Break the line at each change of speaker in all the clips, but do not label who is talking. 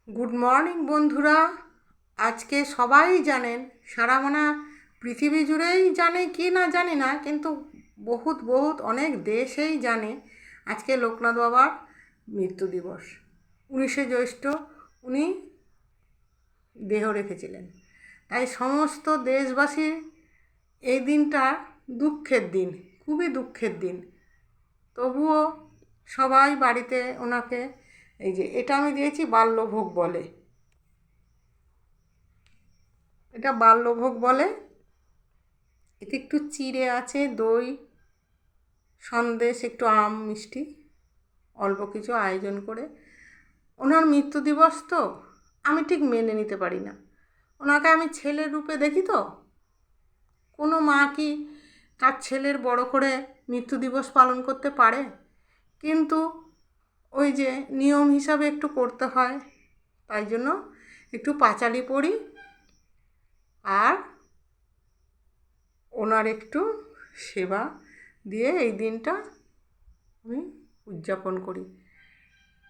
Good morning বন্ধুরা। আজকে সবাই জানেন, সারা পৃথিবী জুড়েই জানে কি না জানি না, কিন্তু বহুত বহুত অনেক দেশেই জানে আজকে লোকনাথ বাবার মৃত্যু দিবস। 19শে জ্যৈষ্ঠ উনি দেহ রেখেছিলেন। তাই সমস্ত দেশবাসীর এই দিনটা দুঃখের দিন, খুবই দুঃখের দিন। তবুও সবাই বাড়িতে ওনাকে, এই যে এটা আমি দিয়েছি বাল্যভোগ বলে, এটা বাল্যভোগ বলে। এতে একটু চিড়ে আছে, দই, সন্দেশ, একটু আম, মিষ্টি, অল্প কিছু আয়োজন করে। ওনার মৃত্যু দিবস তো আমি ঠিক মেনে নিতে পারি না। ওনাকে আমি ছেলের রূপে দেখি তো। কোনো মা কি তার ছেলের বড় করে মৃত্যু দিবস পালন করতে পারে? কিন্তু ওই যে নিয়ম হিসাবে একটু করতে হয়, তাই জন্য একটু পাঁচালি পড়ি আর ওনার একটু সেবা দিয়ে এই দিনটা আমি উদযাপন করি।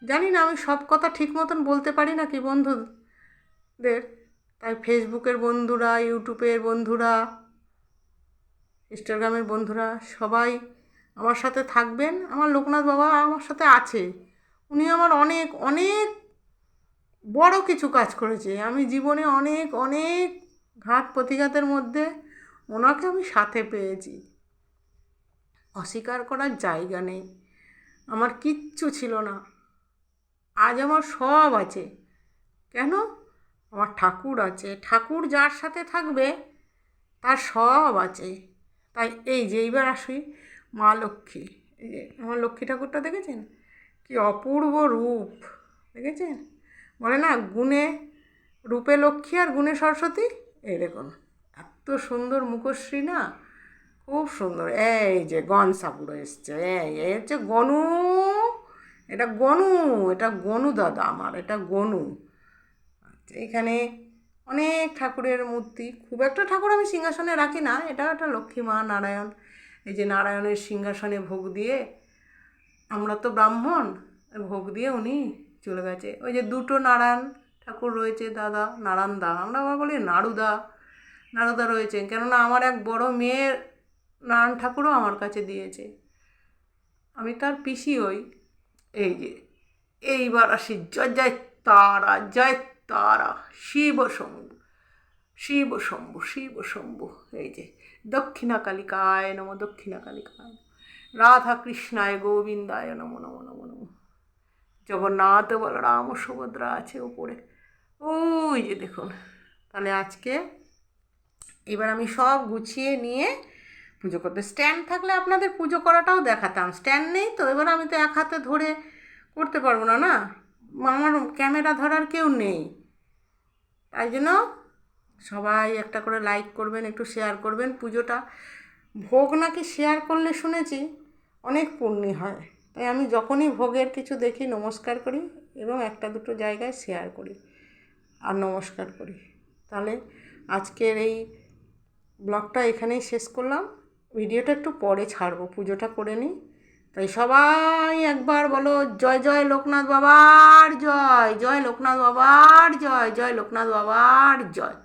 জানি না আমি সব কথা ঠিক মতন বলতে পারি না কি বন্ধুদের, তাই ফেসবুকের বন্ধুরা, ইউটিউবের বন্ধুরা, ইনস্টাগ্রামের বন্ধুরা সবাই আমার সাথে থাকবেন। আমার লোকনাথ বাবা আমার সাথে আছে। উনি আমার অনেক অনেক বড় কিছু কাজ করেছে। আমি জীবনে অনেক অনেক ঘাত প্রতিঘাতের মধ্যে ওনাকে আমি সাথে পেয়েছি, অস্বীকার করার জায়গা নেই। আমার কিচ্ছু ছিল না, আজ আমার সব আছে। কেন? আমার ঠাকুর আছে। ঠাকুর যার সাথে থাকবে তার সব আছে। তাই এই যে এইবার আসি মা লক্ষ্মী। এই যে আমার লক্ষ্মী ঠাকুরটা দেখেছেন, কি অপূর্ব রূপ দেখেছেন? বলে না গুণে রূপে লক্ষ্মী আর গুণে সরস্বতী। এই দেখুন এত সুন্দর মুখশ্রী না, খুব সুন্দর। এই যে গনসাপুরে এসছে, এই হচ্ছে গনু, এটা গনু, এটা গনু দাদা আমার, এটা গনু। আচ্ছা, এখানে অনেক ঠাকুরের মূর্তি। খুব একটা ঠাকুর আমি সিংহাসনে রাখি না। এটা একটা লক্ষ্মী মা, নারায়ণ। এই যে নারায়ণের সিংহাসনে ভোগ দিয়ে, আমরা তো ব্রাহ্মণ, ভোগ দিয়ে উনি চলে গেছে। ওই যে দুটো নারায়ণ ঠাকুর রয়েছে, দাদা নারায়ণ দা, আমরা আবার বলি নাড়ুদা, নাড়ুদা রয়েছে। কেননা আমার এক বড় মেয়ের নারায়ণ ঠাকুরও আমার কাছে দিয়েছে, আমি তার পিসি হই। এই যে এইবার আসি জয় জয় তারা, জয় তারা, শিব শম্ভু, শিব শম্ভু, শিব শম্ভু। এই যে দক্ষিণা কালিকায় নম, দক্ষিণা কালিকায়, রাধা কৃষ্ণায় গোবিন্দায় নমো নমো নমো নমো। জগন্নাথ বলরাম সুভদ্রা আছে উপরে, ওই যে দেখুন। তাহলে আজকে এবার আমি সব গুছিয়ে নিয়ে পুজো করতে, স্ট্যান্ড থাকলে আপনাদের পুজো করাটাও দেখাতাম। স্ট্যান্ড নেই তো, এবার আমি তো এক হাতে ধরে করতে পারবো না, না আমার ক্যামেরা ধরার কেউ নেই। তাই জন্য সবাই একটা করে লাইক করবেন, একটু শেয়ার করবেন। পুজোটা ভোগ নাকি শেয়ার করলে শুনেছি অনেক পুণ্যি হয়। তাই আমি যখনই ভোগের কিছু দেখি নমস্কার করি এবং একটা দুটো জায়গায় শেয়ার করি আর নমস্কার করি। তাহলে আজকের এই ব্লগটা এখানেই শেষ করলাম। ভিডিওটা একটু পরে ছাড়বো, পুজোটা করে নিই। তাই সবাই একবার বলো জয় জয় লোকনাথ বাবার জয়, জয় লোকনাথ বাবার জয়, জয় লোকনাথ বাবার জয়।